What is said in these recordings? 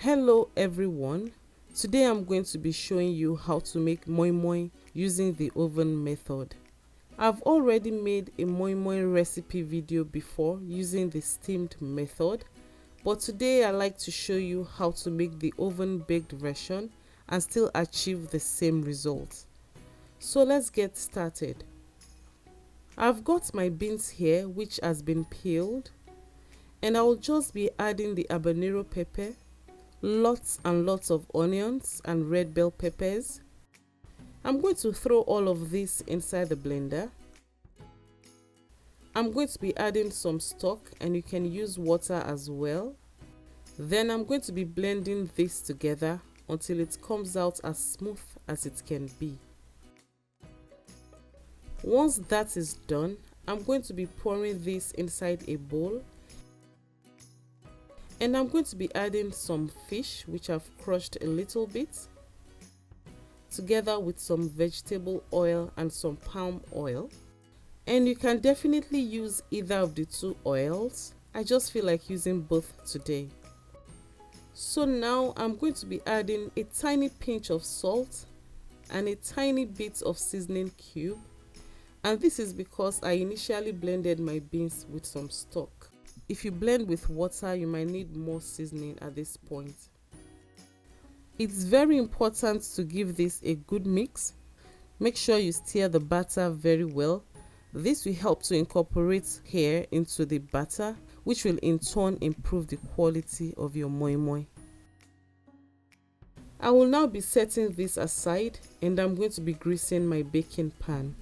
Hello everyone, today I'm going to be showing you how to make moi moi using the oven method. I've already made a moi moi recipe video before using the steamed method, but today I like to show you how to make the oven baked version and still achieve the same results. So let's get started. I've got my beans here which has been peeled, and I'll just be adding the habanero pepper, lots and lots of onions and red bell peppers. I'm going to throw all of this inside the blender. I'm going to be adding some stock, and you can use water as well. Then I'm going to be blending this together until it comes out as smooth as it can be. Once that is done, I'm going to be pouring this inside a bowl, and I'm going to be adding some fish which I've crushed a little bit, together with some vegetable oil and some palm oil. And you can definitely use either of the two oils. I just feel like using both today. So now I'm going to be adding a tiny pinch of salt and a tiny bit of seasoning cube. And this is because I initially blended my beans with some stock. If you blend with water, you might need more seasoning at this point. It's very important to give this a good mix. Make sure you stir the batter very well. This will help to incorporate hair into the batter, which will in turn improve the quality of your moi moi. I will now be setting this aside, and I'm going to be greasing my baking pan.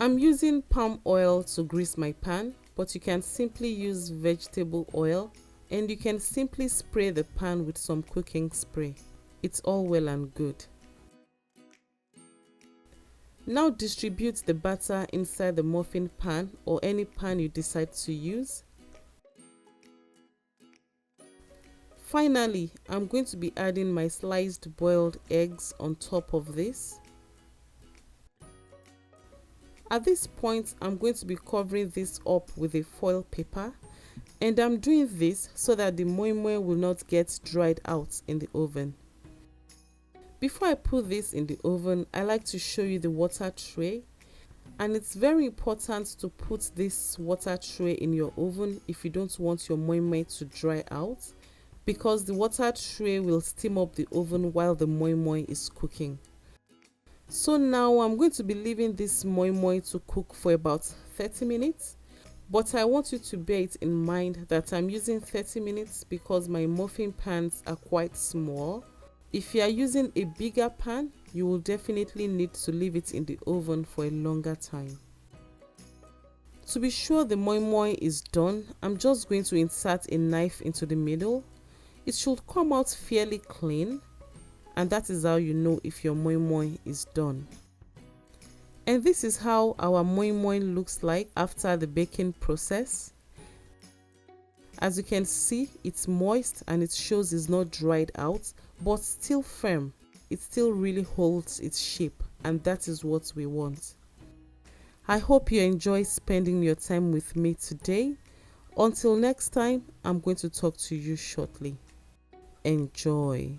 I'm using palm oil to grease my pan, but you can simply use vegetable oil, and you can simply spray the pan with some cooking spray. It's all well and good. Now distribute the batter inside the muffin pan or any pan you decide to use. Finally, I'm going to be adding my sliced boiled eggs on top of this. At this point, I'm going to be covering this up with a foil paper, and I'm doing this so that the moi moi will not get dried out in the oven. Before I put this in the oven, I like to show you the water tray, and it's very important to put this water tray in your oven if you don't want your moi moi to dry out, because the water tray will steam up the oven while the moi moi is cooking. So now I'm going to be leaving this moi moi to cook for about 30 minutes. But I want you to bear it in mind that I'm using 30 minutes because my muffin pans are quite small. If you are using a bigger pan, you will definitely need to leave it in the oven for a longer time. To be sure the moi moi is done, I'm just going to insert a knife into the middle. It should come out fairly clean, and that is how you know if your moi moi is done. And this is how our moi moi looks like after the baking process. As you can see, it's moist and it shows it's not dried out, but still firm. It still really holds its shape, and that is what we want. I hope you enjoy spending your time with me today. Until next time, I'm going to talk to you shortly. Enjoy.